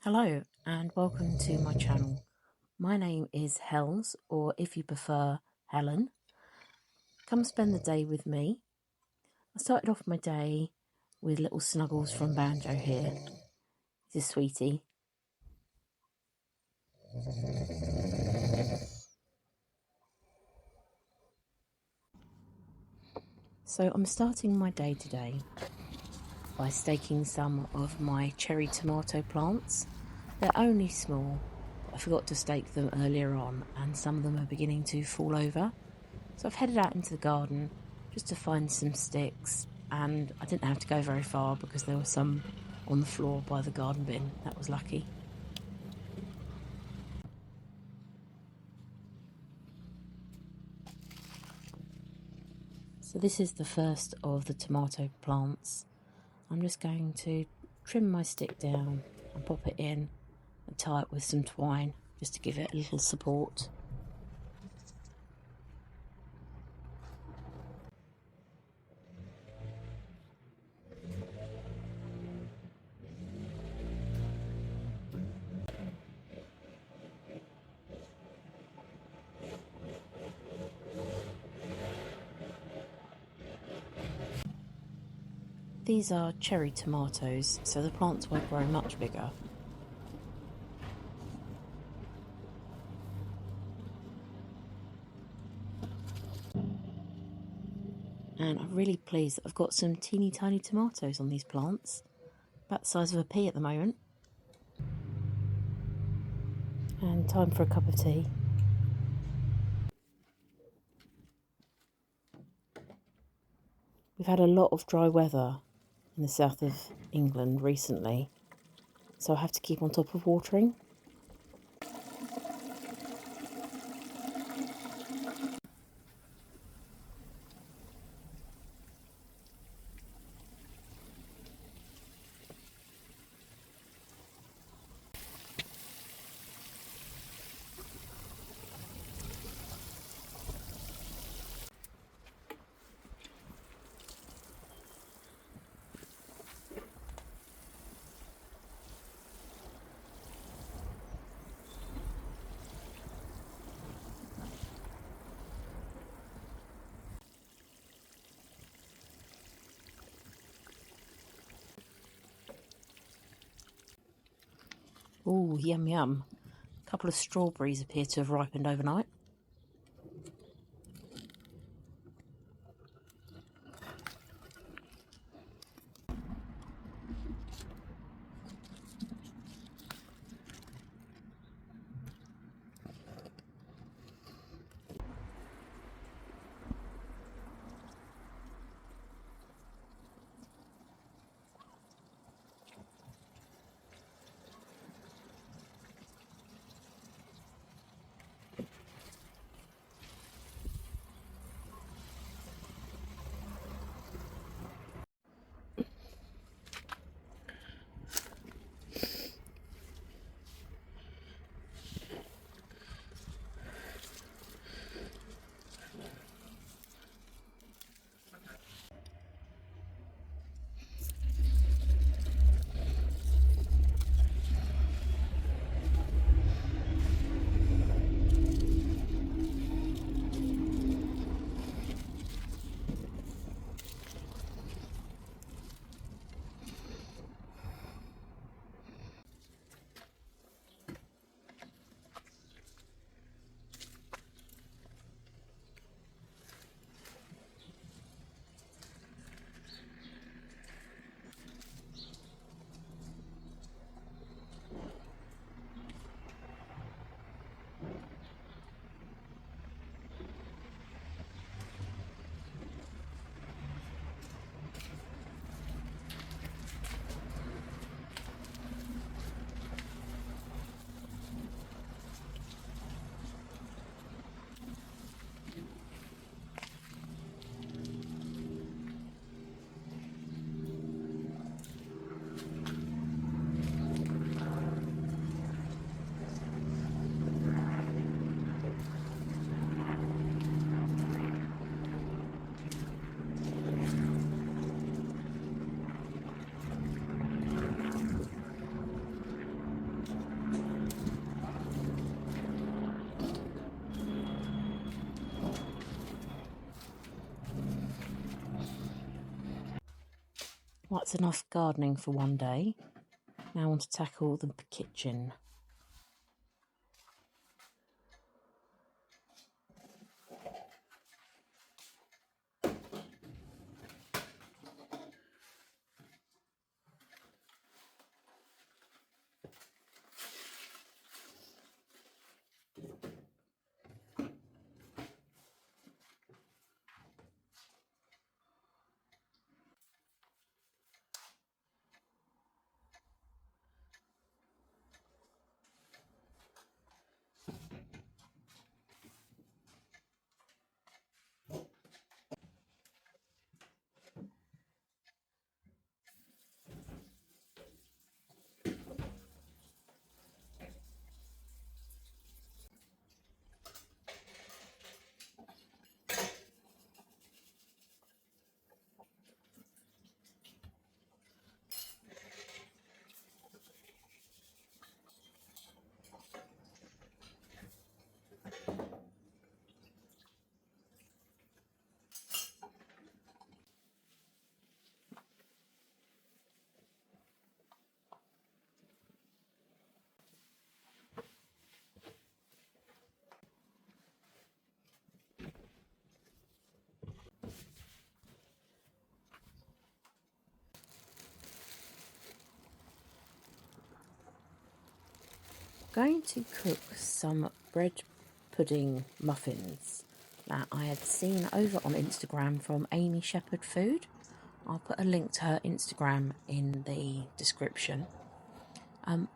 Hello and welcome to my channel. My name is Hells, or if you prefer, Helen. Come spend the day with me. I started off my day with little Snuggles from Banjo here. This is Sweetie. So I'm starting my day today by staking some of my cherry tomato plants. They're only small, but I forgot to stake them earlier on and some of them are beginning to fall over. So I've headed out into the garden just to find some sticks, and I didn't have to go very far because there were some on the floor by the garden bin. That was lucky. So this is the first of the tomato plants. I'm just going to trim my stick down and pop it in and tie it with some twine just to give it a little support. These are cherry tomatoes, so the plants won't grow much bigger. And I'm really pleased that I've got some teeny tiny tomatoes on these plants, about the size of a pea at the moment. And time for a cup of tea. We've had a lot of dry weather in the south of England recently, so I have to keep on top of watering. Ooh, yum yum. A couple of strawberries appear to have ripened overnight. That's enough gardening for one day. Now I want to tackle the kitchen. Going to cook some bread pudding muffins that I had seen over on Instagram from Amy Shepherd Food. I'll put a link to her Instagram in the description.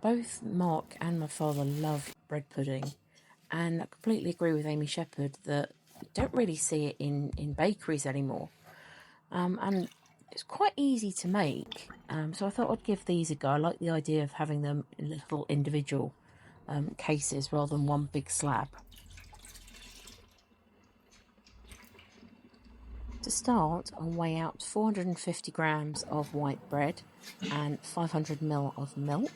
Both Mark and my father love bread pudding, and I completely agree with Amy Shepherd that you don't really see it in bakeries anymore. And it's quite easy to make, so I thought I'd give these a go. I like the idea of having them in little individual cases rather than one big slab. To start, I'll weigh out 450 grams of white bread and 500 ml of milk.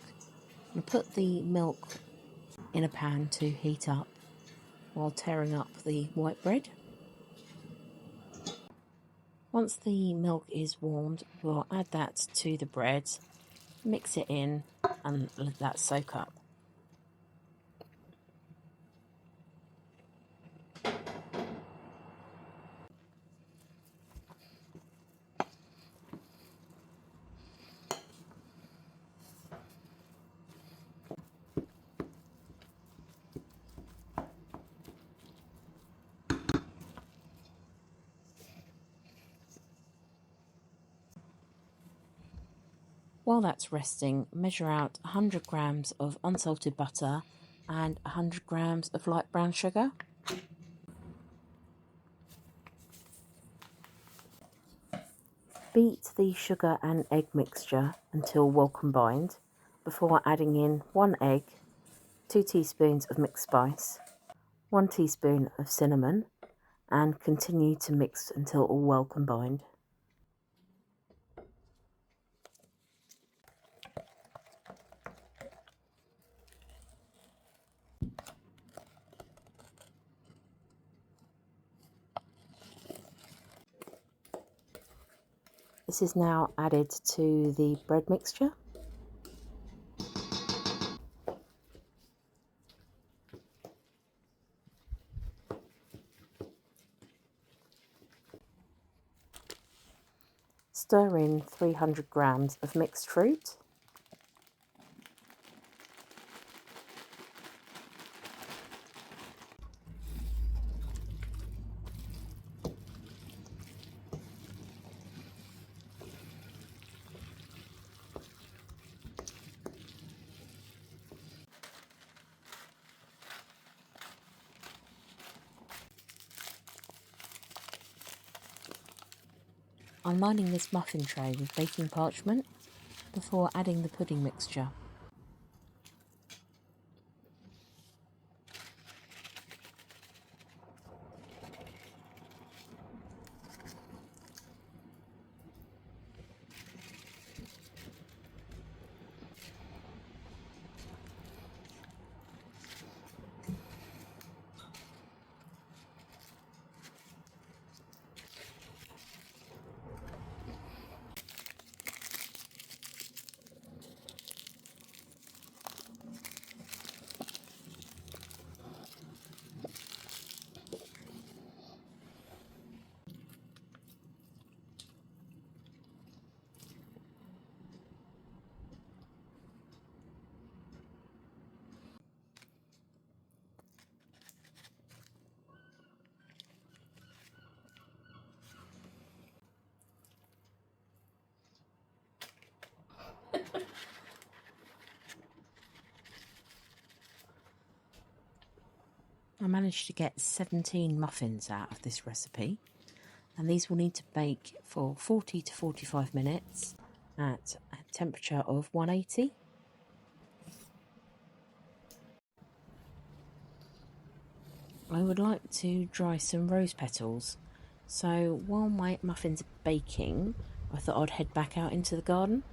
And put the milk in a pan to heat up while tearing up the white bread. Once the milk is warmed, we'll add that to the bread, mix it in and let that soak up. While that's resting, measure out 100 grams of unsalted butter and 100 grams of light brown sugar. Beat the sugar and egg mixture until well combined before adding in 1 egg, 2 teaspoons of mixed spice, 1 teaspoon of cinnamon, and continue to mix until all well combined. This is now added to the bread mixture. Stir in 300 grams of mixed fruit. I'm lining this muffin tray with baking parchment before adding the pudding mixture. I managed to get 17 muffins out of this recipe, and these will need to bake for 40 to 45 minutes at a temperature of 180. I would like to dry some rose petals, so while my muffins are baking, I thought I'd head back out into the garden.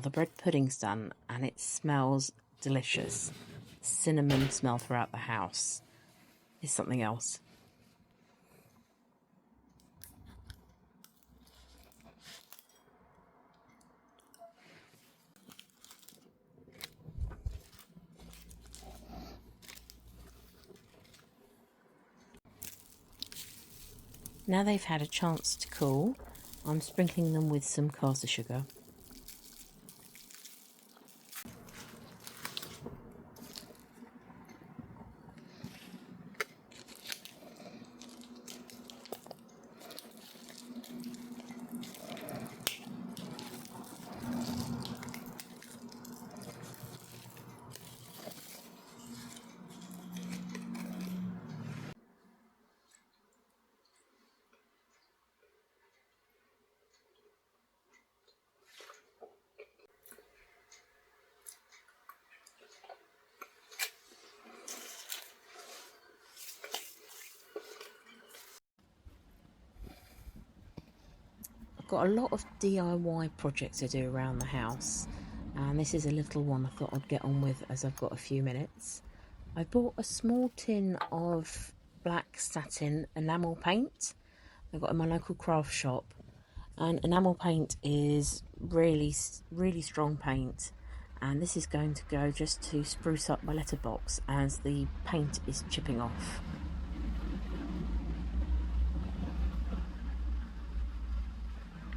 The bread pudding's done and it smells delicious. Cinnamon smell throughout the house is something else. Now they've had a chance to cool, I'm sprinkling them with some caster sugar. I've got a lot of DIY projects to do around the house, and this is a little one I thought I'd get on with as I've got a few minutes. I bought a small tin of black satin enamel paint I got in my local craft shop, and enamel paint is really strong paint, and this is going to go just to spruce up my letterbox as the paint is chipping off.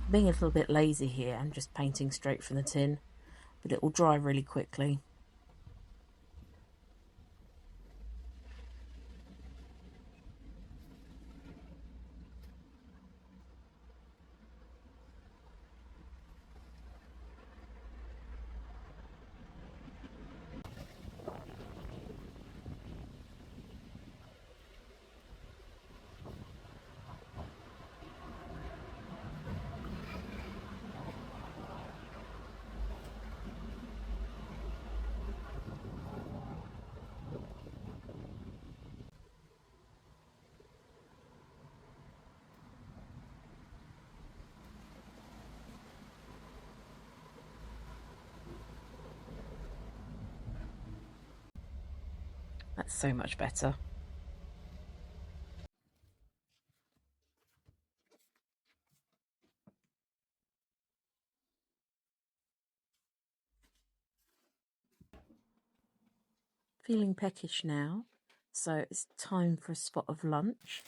Being a little bit lazy here and just painting straight from the tin, but it will dry really quickly. That's so much better. Feeling peckish now, so it's time for a spot of lunch.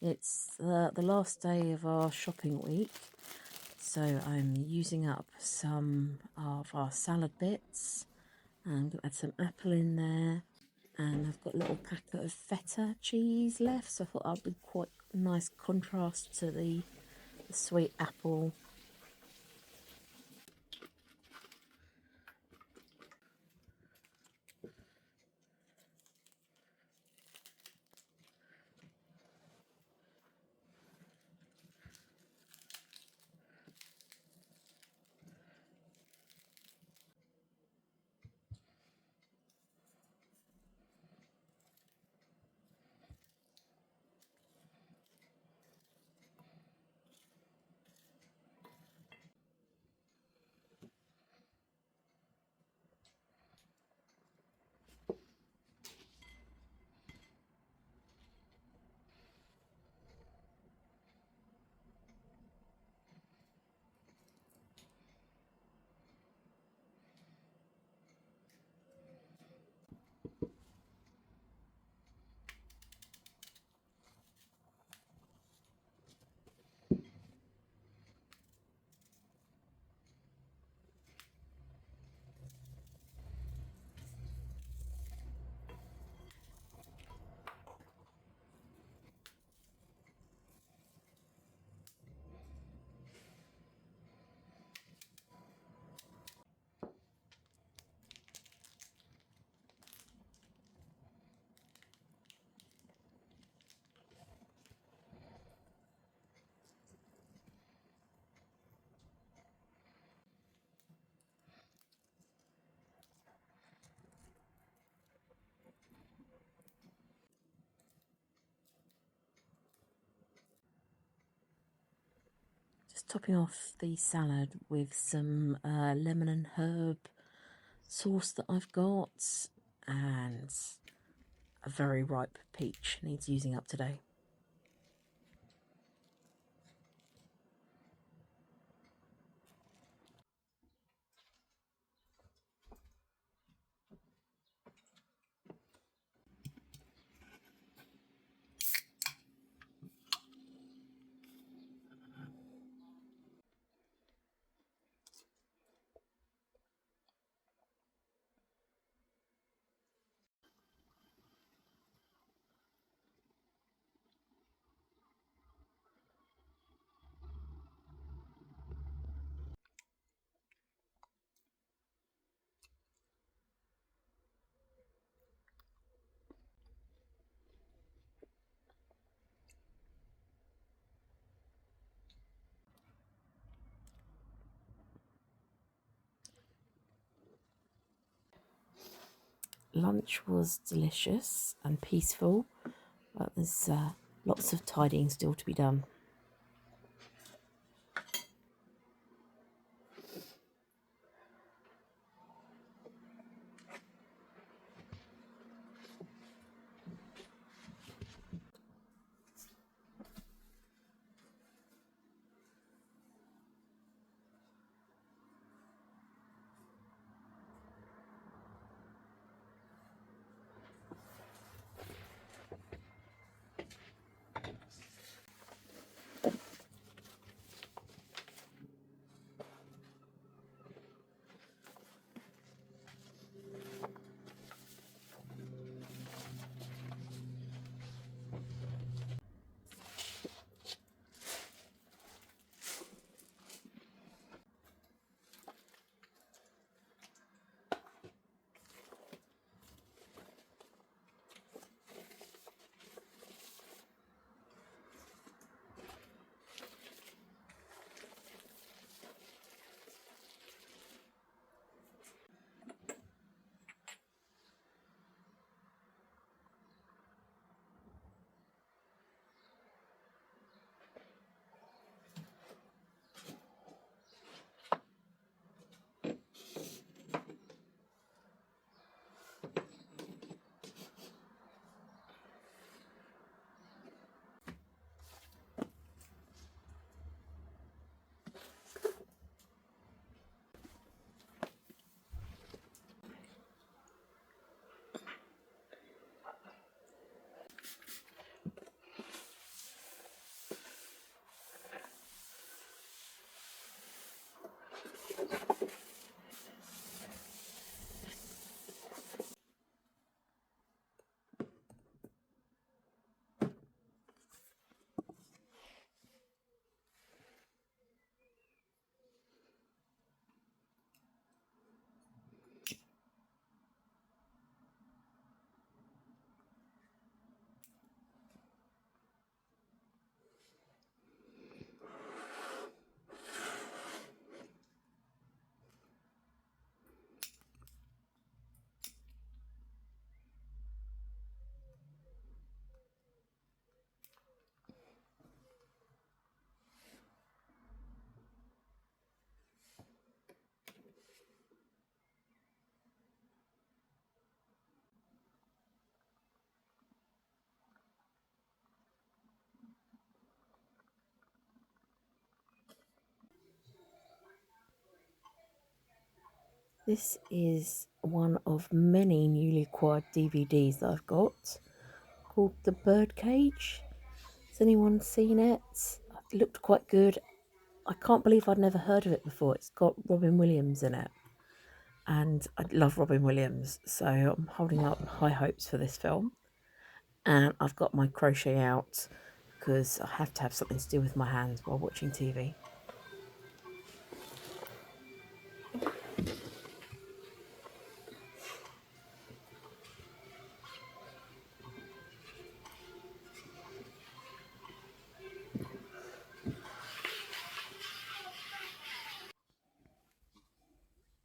It's the last day of our shopping week, so I'm using up some of our salad bits. I'm going to add some apple in there, and I've got a little packet of feta cheese left, so I thought that would be quite a nice contrast to the sweet apple. Just topping off the salad with some lemon and herb sauce that I've got, and a very ripe peach needs using up today. Lunch was delicious and peaceful, but there's lots of tidying still to be done. This is one of many newly acquired DVDs that I've got called The Birdcage. Has anyone seen it? It looked quite good. I can't believe I'd never heard of it before. It's got Robin Williams in it. And I love Robin Williams, so I'm holding up high hopes for this film. And I've got my crochet out because I have to have something to do with my hands while watching TV.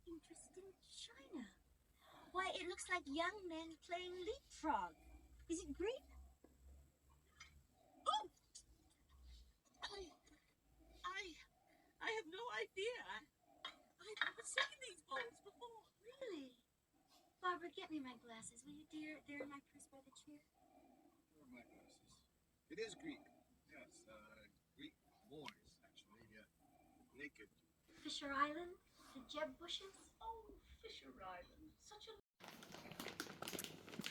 Interesting china. Why, it looks like young men playing leapfrog. Is it Greek? Oh! I have no idea. I've never seen these bowls before. Really? Barbara, get me my glasses, will you, dear? They're in my purse by the chair. Where are my glasses? It is Greek. Yes, Greek boys, actually. Naked. Fisher Island? The Jeb bushes? Oh, Fisher Island. Such a...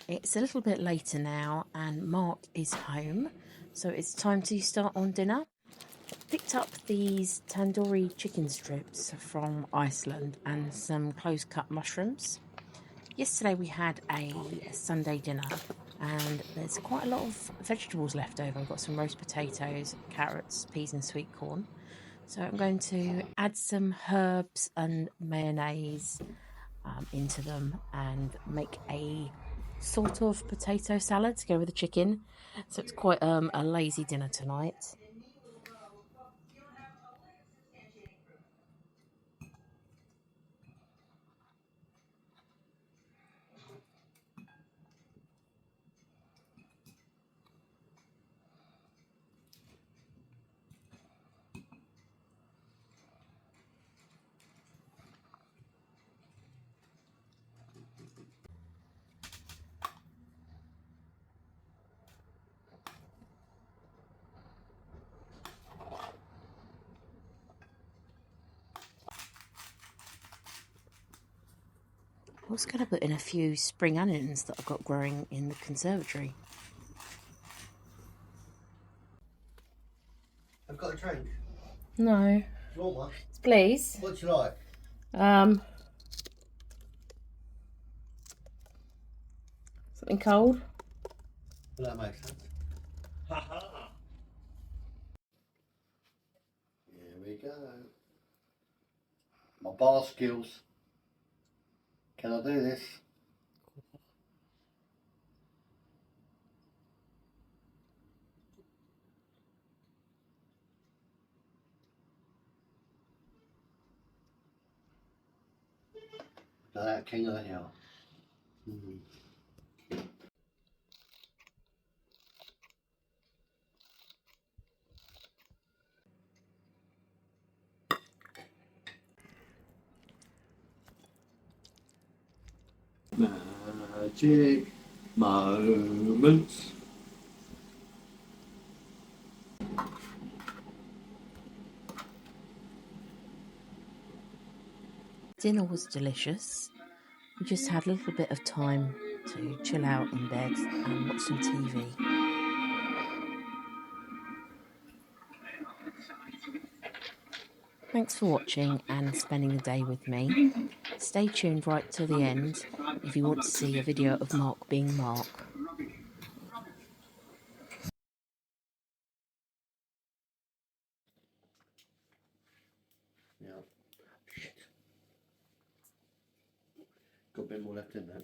It's a little bit later now and Mark is home, so it's time to start on dinner. Picked up these tandoori chicken strips from Iceland and some close-cut mushrooms. Yesterday we had a Sunday dinner and there's quite a lot of vegetables left over. I've got some roast potatoes, carrots, peas and sweet corn. So I'm going to add some herbs and mayonnaise into them and make a sort of potato salad to go with the chicken. So it's quite a lazy dinner tonight. I was going to put in a few spring onions that I've got growing in the conservatory. I've got a drink. No. Do you want one? Please. What do you like? Something cold. Well, that makes sense. Ha ha! Here we go. My bar skills. Can I do this? Look at that king of the hill. Magic moments. Dinner was delicious. We just had a little bit of time to chill out in bed and watch some TV. Thanks for watching and spending the day with me. Stay tuned right till the end if you want to see a video of Mark being Mark. Yeah. Got a bit more left in there.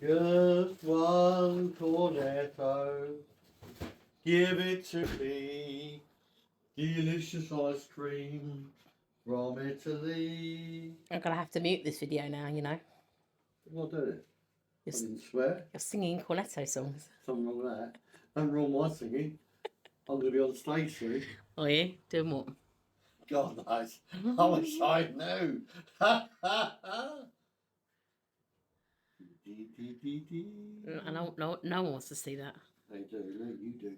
Just one cornetto, give it to me. Delicious ice cream from Italy. I'm going to have to mute this video now, you know. What did it? I You're, didn't swear. you're singing Cornetto songs. Something wrong with that. Nothing wrong with my singing. I'm going to be on stage soon. Are you? Doing what? God knows. I wish I knew. Ha ha ha. I don't know. No one wants to see that. They do. No, you do.